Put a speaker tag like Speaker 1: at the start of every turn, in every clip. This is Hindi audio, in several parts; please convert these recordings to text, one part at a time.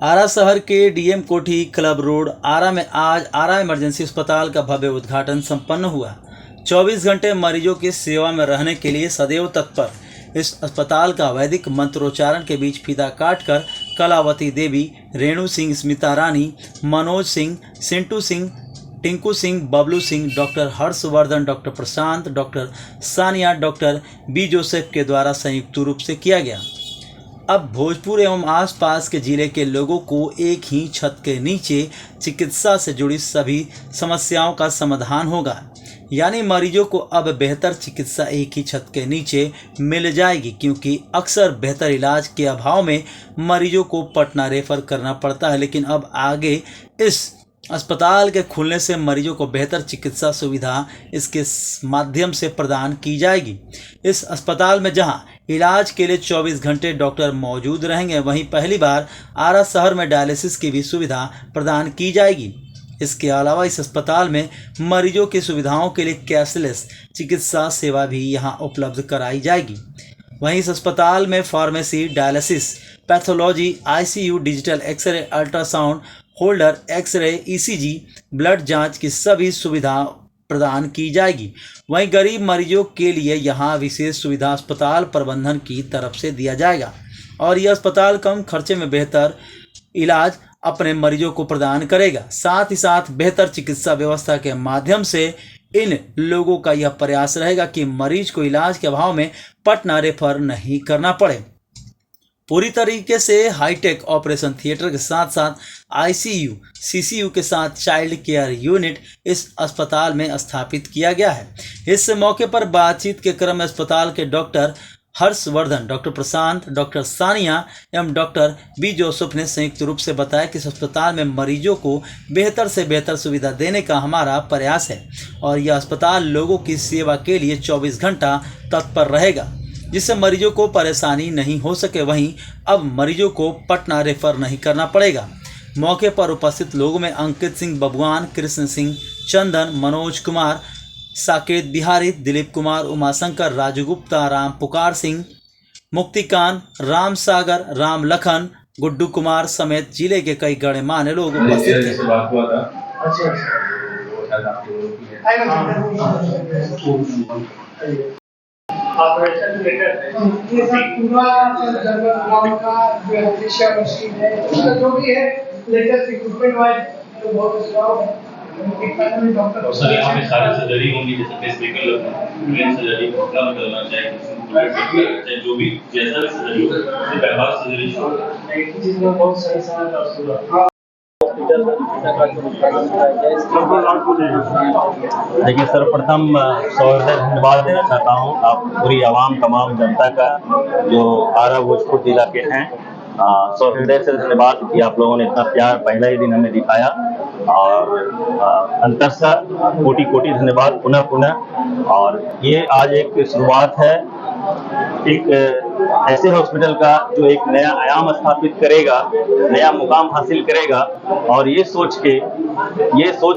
Speaker 1: आरा शहर के डीएम कोठी क्लब रोड आरा में आज आरा इमरजेंसी अस्पताल का भव्य उद्घाटन संपन्न हुआ। 24 घंटे मरीजों की सेवा में रहने के लिए सदैव तत्पर इस अस्पताल का वैदिक मंत्रोच्चारण के बीच फीता काटकर Kalavati Devi, Renu Singh, Smita Rani, Manoj Singh, Sintu Singh, Tinku Singh, Bablu Singh, doctor Harshvardhan, doctor Prashant, doctor Sania, doctor B Joseph के द्वारा संयुक्त रूप से किया गया। अब भोजपुर एवं आसपास के जिले के लोगों को एक ही छत के नीचे चिकित्सा से जुड़ी सभी समस्याओं का समाधान होगा, यानी मरीजों को अब बेहतर चिकित्सा एक ही छत के नीचे मिल जाएगी, क्योंकि अक्सर बेहतर इलाज के अभाव में मरीजों को पटना रेफर करना पड़ता है। लेकिन अब आगे इस अस्पताल के खुलने से मरीजों को बेहतर चिकित्सा सुविधा इसके माध्यम से प्रदान की जाएगी। इस अस्पताल में जहां इलाज के लिए 24 घंटे डॉक्टर मौजूद रहेंगे, वहीं पहली बार आरा शहर में डायलिसिस की भी सुविधा प्रदान की जाएगी। इसके अलावा इस अस्पताल में मरीजों की सुविधाओं के लिए कैशलेस चिकित्सा सेवा भी यहां उपलब्ध कराई जाएगी। वहीं इस अस्पताल में pharmacy, dialysis, pathology, ICU, digital X ray, ultrasound, holder, X ray, ECG, blood जांच की सभी सुविधा प्रदान की जाएगी। वहीं गरीब मरीजों के लिए यहां विशेष सुविधा अस्पताल प्रबंधन की तरफ से दिया जाएगा और यह अस्पताल कम खर्चे में बेहतर इलाज अपने मरीजों को प्रदान करेगा। साथ ही साथ बेहतर चिकित्सा व्यवस्था के माध्यम से इन लोगों का यह प्रयास रहेगा कि मरीज को इलाज के अभाव में पटना रेफर नहीं करना पड़े। पूरी तरीके से हाईटेक ऑपरेशन थिएटर के साथ साथ आईसीयू, सीसीयू के साथ चाइल्ड केयर यूनिट इस अस्पताल में स्थापित किया गया है। इस मौके पर बातचीत के क्रम में अस्पताल के doctor Harshvardhan, doctor Prashant, doctor Sania एवं डॉक्टर बी जोसेफ ने संयुक्त रूप से बताया कि इस अस्पताल में मरीजों को बेहतर से बेहतर सुविधा देने का हमारा प्रयास है और यह अस्पताल लोगों की सेवा के लिए 24 घंटा तत्पर रहेगा, जिससे मरीजों को परेशानी नहीं हो सके। वहीं अब मरीजों को पटना रेफर नहीं करना पड़ेगा। मौके पर उपस्थित लोगों में अंकित सिंह बबुआन, कृष्ण सिंह, चंदन, मनोज कुमार, साकेत बिहारी, दिलीप कुमार, उमाशंकर, राजू गुप्ता, राम पुकार सिंह, मुक्तिकांत, राम सागर, राम लखन, गुड्डू कुमार समेत जिले के कई गणमान्य लोग उपस्थित थे।
Speaker 2: ऑपरेशन लेटर ये सब पूरा जनरल ग्राउंड का जो एफिशिएंसी मशीन है, उसका जो भी है लेटेस्ट इक्विपमेंट वाइज तो बहुत स्ट्रांग है।
Speaker 3: और सर यहाँ पे सारी सर्जरी होंगी, जैसे पेसमेकर ब्रेन सर्जरी, घुटना में डलना चाहे जो भी जैसा भी सर्जरी हो, बाईपास सर्जरी
Speaker 2: एक चीज में बहुत सही समय पर शुरू
Speaker 4: देखिए, सर्वप्रथम सौहृदय धन्यवाद देना चाहता हूँ आप पूरी आवाम, तमाम जनता का जो आरा भोजपुर जिला के हैं। सौहृदय से धन्यवाद कि आप लोगों ने इतना प्यार पहले ही दिन हमें दिखाया और अंतरसा कोटि कोटि धन्यवाद पुनः पुनः। और ये आज एक शुरुआत है एक ऐसे हॉस्पिटल का जो एक नया आयाम स्थापित करेगा, नया मुकाम हासिल करेगा और ये सोच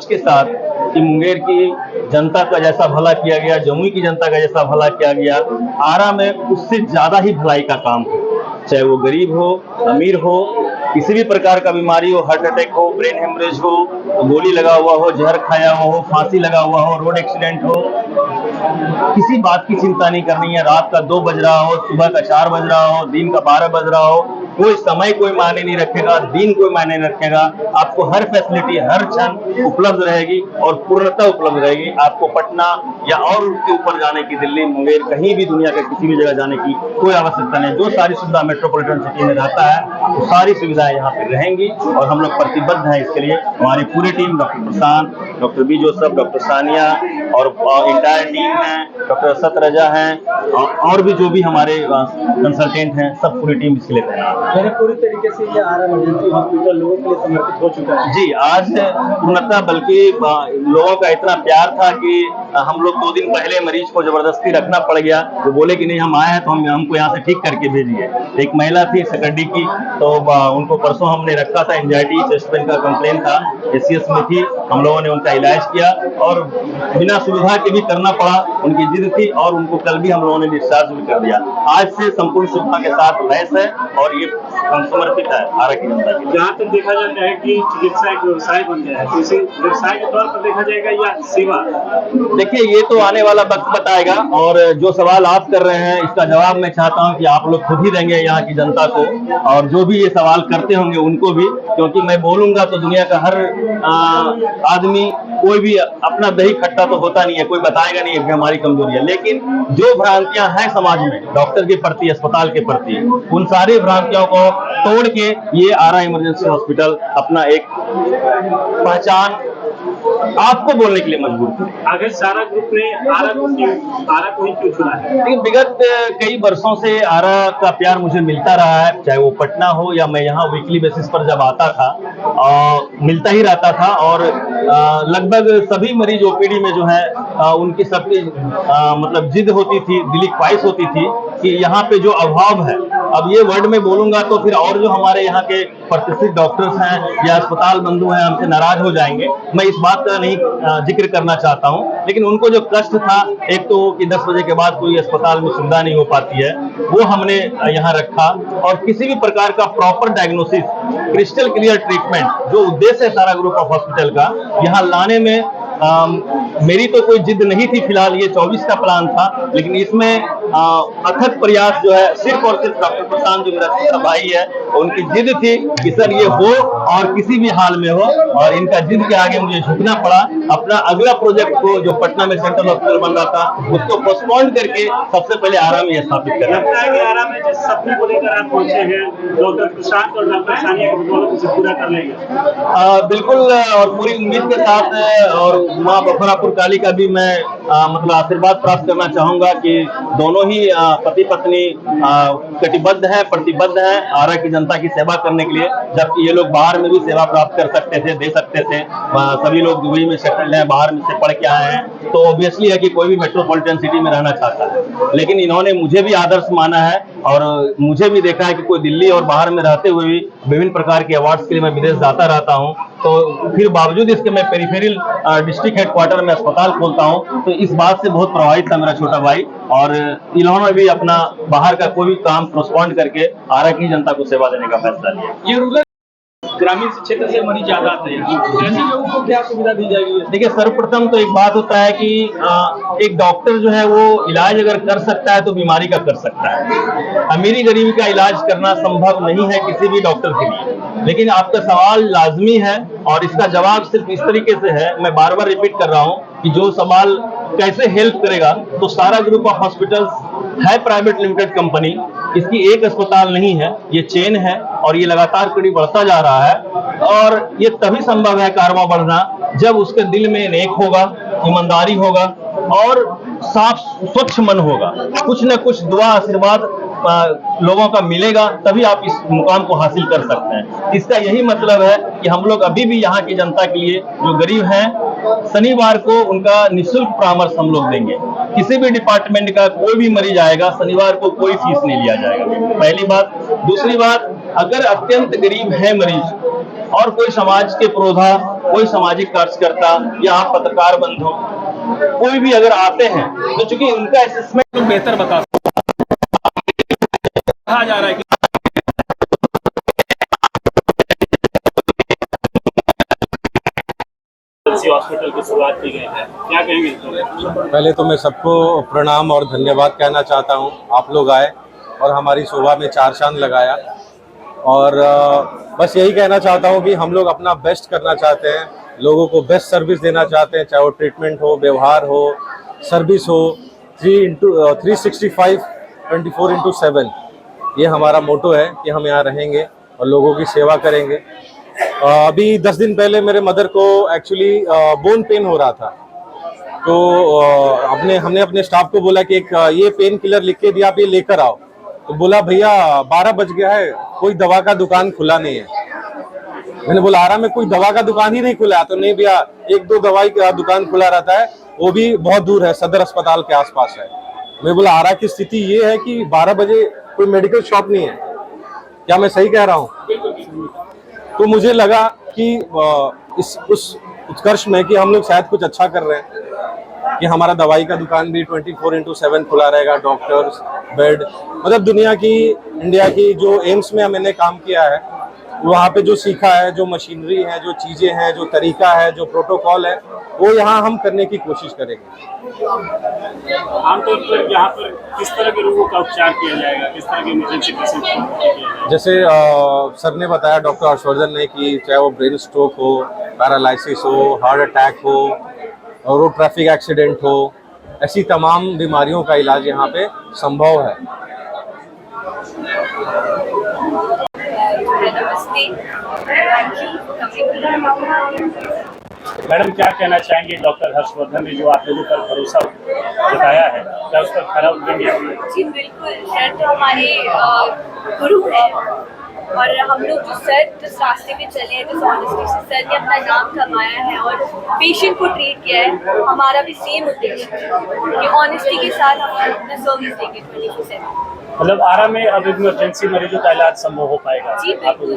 Speaker 4: के साथ कि मुंगेर की जनता का जैसा भला किया गया, जमुई की जनता का जैसा भला किया गया, आरा में उससे ज्यादा ही भलाई का काम हो, चाहे वो गरीब हो, अमीर हो, किसी भी प्रकार का बीमारी हो, हार्ट अटैक हो, ब्रेन हेमरेज हो, गोली लगा हुआ हो, जहर खाया हुआ हो, फांसी लगा हुआ हो, रोड एक्सीडेंट हो, किसी बात की चिंता नहीं करनी है। रात का 2 बज रहा हो, सुबह का 4 बज रहा हो, दिन का 12 बज रहा हो, कोई समय कोई मायने नहीं रखेगा, दिन कोई मायने नहीं रखेगा। आपको हर फैसिलिटी हर क्षण उपलब्ध रहेगी और पूर्णतः उपलब्ध रहेगी। आपको पटना या और उसके ऊपर जाने की, दिल्ली, मुंगेर, कहीं भी दुनिया के किसी भी जगह जाने की कोई आवश्यकता नहीं। जो सारी सुविधा मेट्रोपॉलिटन सिटी में रहता है वो सारी सुविधाएं यहाँ पे रहेंगी और हम लोग प्रतिबद्ध हैं इसके लिए। हमारी पूरी team, doctor Prashant, doctor B Joseph, doctor Sania और इंटायर टीम है, डॉक्टर सतरजा हैं और भी जो भी हमारे कंसल्टेंट हैं, सब पूरी टीम इसके लिए तैनात है।
Speaker 2: मैंने पूरी तरीके से ये आरा इमरजेंसी हॉस्पिटल लोगों के लिए समर्पित हो चुका है।
Speaker 4: जी, आज पूर्णतः बल्कि लोगों का इतना प्यार था कि हम लोग 2 दिन पहले मरीज को जबरदस्ती रखना पड़ गया। वो बोले कि नहीं हम आए हैं तो हमको यहाँ से ठीक करके भेजिए। एक महिला थी सकड्डी की, तो उनको परसों हमने रखा था, एंजाइटी चेस्ट पेन का कंप्लेन था, एसीएस में थी। हम लोगों ने उनको उनका इलाज किया और बिना सुविधा के भी करना पड़ा, उनकी जिद थी और उनको कल भी हम लोगों ने डिस्चार्ज भी कर दिया। आज से संपूर्ण सुविधा के साथ लैस है और ये समर्पित है आरा की जनता के लिए।
Speaker 5: जहाँ तक देखा जाता है कि चिकित्सा एक व्यवसाय बन गया है, तो इसे व्यवसाय के तौर पर देखा जाएगा या सेवा?
Speaker 4: देखिए, ये तो आने वाला वक्त बताएगा और जो सवाल आप कर रहे हैं इसका जवाब मैं चाहता हूं कि आप लोग खुद ही देंगे यहाँ की जनता को, और जो भी ये सवाल करते होंगे उनको भी, क्योंकि मैं बोलूंगा तो दुनिया का हर आदमी, कोई भी अपना दही खट्टा तो होता नहीं है, कोई बताएगा नहीं है कि हमारी कमजोरी है, लेकिन जो भ्रांतियां हैं समाज में डॉक्टर के प्रति, अस्पताल के प्रति, उन सारी भ्रांतियों को तोड़ के ये आरा इमरजेंसी हॉस्पिटल अपना एक पहचान आपको बोलने के लिए मजबूर थे।
Speaker 5: आखिर सारा ग्रुप ने आरा को ही क्यों चुना है?
Speaker 4: लेकिन विगत कई वर्षों से आरा का प्यार मुझे मिलता रहा है, चाहे वो पटना हो या मैं यहाँ वीकली बेसिस पर जब आता था मिलता ही रहता था, और लगभग सभी मरीज ओपीडी में जो है उनकी सबकी मतलब जिद होती थी, दिली ख्वाहिश होती थी कि यहाँ पे जो अभाव है, अब ये वर्ड में बोलूंगा तो फिर और जो हमारे यहाँ के प्रतिष्ठित डॉक्टर्स हैं या अस्पताल बंधु हैं हमसे नाराज हो जाएंगे, मैं इस बात का नहीं जिक्र करना चाहता हूँ, लेकिन उनको जो कष्ट था, एक तो कि 10 बजे के बाद कोई अस्पताल में सुविधा नहीं हो पाती है, वो हमने यहाँ रखा, और किसी भी प्रकार का proper diagnosis, crystal clear treatment, जो उद्देश्य है सारा ग्रुप ऑफ हॉस्पिटल का, यहाँ लाने में मेरी तो कोई जिद नहीं थी। फिलहाल ये 24 का प्लान था, लेकिन इसमें अथक प्रयास जो है सिर्फ और सिर्फ डॉक्टर प्रशांत जो मेरा छोटा भाई है, उनकी जिद थी कि सर ये हो और किसी भी हाल में हो, और इनका जिद के आगे मुझे झुकना पड़ा। अपना अगला प्रोजेक्ट को जो पटना में सेंट्रल हॉस्पिटल बन रहा था उसको पोस्टपोन करके सबसे पहले आरा में स्थापित करना।
Speaker 5: आरा में जिस सपने को लेकर आप पहुंचे हैं, डॉक्टर प्रशांत और डॉक्टर सानिया के बदौलत उसे पूरा कर लेंगे?
Speaker 4: बिल्कुल, और पूरी उम्मीद के साथ, और माँ बखरापुर काली का भी मैं मतलब आशीर्वाद प्राप्त करना चाहूंगा कि दोनों ही पति पत्नी कटिबद्ध है, प्रतिबद्ध है आरा की जनता की सेवा करने के लिए, जबकि ये लोग बाहर में भी सेवा प्राप्त कर सकते थे, दे सकते थे। सभी लोग दुबई में सेटल्ड हैं, बाहर में से पढ़ के आए हैं, तो ऑब्वियसली है कि कोई भी मेट्रोपॉलिटन सिटी में रहना चाहता है, लेकिन इन्होंने मुझे भी आदर्श माना है, और मुझे भी देखा है कि कोई दिल्ली और बाहर में रहते हुए भी विभिन्न प्रकार के अवार्ड्स के लिए मैं विदेश जाता रहता हूं, तो फिर बावजूद इसके मैं पेरिफेरल डिस्ट्रिक्ट हेडक्वार्टर में अस्पताल खोलता हूं, तो इस बात से बहुत प्रभावित था मेरा छोटा भाई, और इन्होंने भी अपना बाहर का कोई भी काम पोस्टपोन करके आरा की जनता को सेवा देने का फैसला लिया।
Speaker 5: ये रूरल ग्रामीण क्षेत्र से मरीज ज्यादा आते हैं, ऐसे लोगों को क्या सुविधा दी जाएगी?
Speaker 4: देखिए, सर्वप्रथम तो एक बात होता है कि एक डॉक्टर जो है वो इलाज अगर कर सकता है तो बीमारी का कर सकता है। अमीरी गरीबी का इलाज करना संभव नहीं है किसी भी डॉक्टर के लिए, लेकिन आपका सवाल लाजमी है और इसका जवाब सिर्फ इस तरीके से है, मैं बार बार रिपीट कर रहा हूँ कि जो सवाल कैसे हेल्प करेगा, तो सारा ग्रुप ऑफ हॉस्पिटल्स है प्राइवेट लिमिटेड कंपनी, इसकी एक अस्पताल नहीं है, ये चेन है और ये लगातार कड़ी बढ़ता जा रहा है, और ये तभी संभव है कारवां बढ़ना जब उसके दिल में नेक होगा, ईमानदारी होगा और साफ स्वच्छ मन होगा। कुछ न कुछ दुआ आशीर्वाद लोगों का मिलेगा, तभी आप इस मुकाम को हासिल कर सकते हैं। इसका यही मतलब है कि हम लोग अभी भी यहाँ की जनता के लिए जो गरीब हैं, शनिवार को उनका निःशुल्क परामर्श हम लोग देंगे। किसी भी डिपार्टमेंट का कोई भी मरीज आएगा, शनिवार को कोई फीस नहीं लिया जाएगा, पहली बात। दूसरी बात, अगर अत्यंत गरीब है मरीज और कोई समाज के पुरोधा, कोई सामाजिक कार्यकर्ता या आप पत्रकार बंधु कोई भी अगर आते हैं, तो चूंकि उनका असेसमेंट
Speaker 5: बेहतर बता कहा जा रहा है कि हॉस्पिटल की शुरुआत की गई है, क्या कहेंगे?
Speaker 6: पहले तो मैं सबको प्रणाम और धन्यवाद कहना चाहता हूं। आप लोग आए और हमारी शोभा में चार चांद लगाया, और बस यही कहना चाहता हूं कि हम लोग अपना बेस्ट करना चाहते हैं, लोगों को बेस्ट सर्विस देना चाहते हैं, चाहे वो ट्रीटमेंट हो, व्यवहार हो, सर्विस हो। 365 24/7 ये हमारा मोटो है कि हम यहाँ रहेंगे और लोगों की सेवा करेंगे। अभी 10 दिन पहले मेरे मदर को एक्चुअली बोन पेन हो रहा था, तो हमने अपने स्टाफ को बोला कि एक ये पेन किलर लिख के दिया, आप ये लेकर आओ। तो बोला भैया 12 बज गया है, कोई दवा का दुकान खुला नहीं है। मैंने बोला आरा में कोई दवा का दुकान ही नहीं खुला है। तो नहीं भैया, 1-2 दवाई का दुकान खुला रहता है, वो भी बहुत दूर है, सदर अस्पताल के आसपास है। मैं बोला आरा की स्थिति ये है कि 12 बजे कोई मेडिकल शॉप नहीं है, क्या मैं सही कह रहा हूँ? तो मुझे लगा कि उस उत्कर्ष में कि हम लोग शायद कुछ अच्छा कर रहे हैं कि हमारा दवाई का दुकान भी 24/7 खुला रहेगा, डॉक्टर्स, बेड, मतलब दुनिया की, इंडिया की जो एम्स में मैंने काम किया है वहाँ पे जो सीखा है, जो मशीनरी है, जो चीज़ें हैं, जो तरीका है, जो प्रोटोकॉल है, वो यहाँ हम करने की कोशिश करेंगे।
Speaker 5: आमतौर पर यहाँ पर किस तरह के रोगों का उपचार किया जाएगा, किस तरह की इमरजेंसी पेशेंट को किया जाएगा?
Speaker 6: जैसे सर ने बताया, डॉक्टर हर्षवर्धन ने, कि चाहे वो ब्रेन स्ट्रोक हो, पैरालिसिस हो, हार्ट अटैक हो, और रोड ट्रैफिक एक्सीडेंट हो, ऐसी तमाम बीमारियों का इलाज यहाँ पे संभव है।
Speaker 7: नमस्ते, थैंक यू।
Speaker 5: मैडम क्या कहना चाहेंगे, डॉक्टर हर्षवर्धन ने जो आप लोगों पर भरोसा जताया है, क्या उस पर खरा उतरेंगे?
Speaker 7: जी बिल्कुल, सर तो हमारे गुरु हैं और हम लोग जिस रास्ते में चले हैं, जिस ऑनेस्टी से सर ने अपना नाम कमाया है और पेशेंट को ट्रीट किया है, हमारा भी सेम उद्देश्य है कि ऑनेस्टी के साथ हम अपना सर्विस देंगे 24/7।
Speaker 5: मतलब आरा में अब इमरजेंसी मरीजों का इलाज संभव हो पाएगा?
Speaker 7: जी बिल्कुल,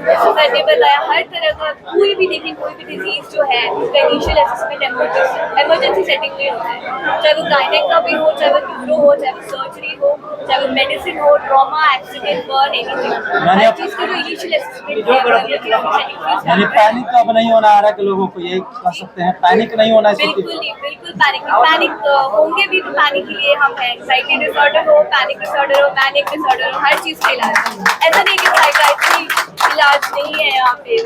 Speaker 7: जैसे सर ने बताया, हर तरह का कोई भी देखिए, कोई भी डिजीज जो है उसका इनिशियल असेसमेंट इमरजेंसी सेटिंग में होता है, चाहे वो गायनेक का भी हो, चाहे वो न्यूरो हो, चाहे वो सर्जरी हो, चाहे वो मेडिसिन हो, ट्रॉमा, एक्सीडेंट, बर्न, एनीथिंग, हर चीज का जो इनिशियल असेसमेंट है,
Speaker 1: यानी पैनिक तो अब नहीं होना आ रहा है कि लोगों को, यही कह सकते हैं, पैनिक नहीं होना है।
Speaker 7: बिल्कुल नहीं, बिल्कुल पैनिक होंगे भी तो पैनिक के लिए हम हैं, एंग्जाइटी डिसऑर्डर हो, पैनिक डिसऑर्डर हो, पैनिक डिसऑर्डर हो, हर चीज का इलाज है। ऐसा नहीं कि साइकियाट्री इलाज नहीं है यहाँ पे।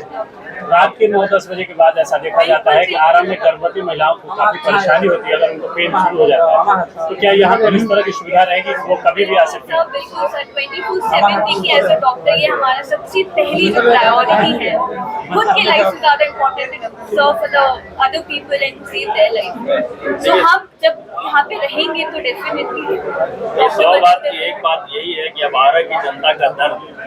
Speaker 5: रात के 9-10 बजे के बाद ऐसा देखा जाता है कि आरा में गर्भवती महिलाओं को काफी परेशानी होती है, अगर उनको पेन शुरू हो जाता है, तो क्या यहाँ पर इस तरह की सुविधा रहेगी कि वो कभी भी आ सकते हैं?
Speaker 7: सर बिल्कुल सर, 24/7 देखिए, एज अ डॉक्टर ये हमारा सबसे पहली जो प्रायोरिटी है, खुद की लाइफ से ज्यादा इम्पोर्टेंट है serve for the other people and save their life. तो हम जब यहाँ पे रहेंगे तो डेफिनेटली
Speaker 3: एक बात यही है कि अब आरा की जनता का दर्द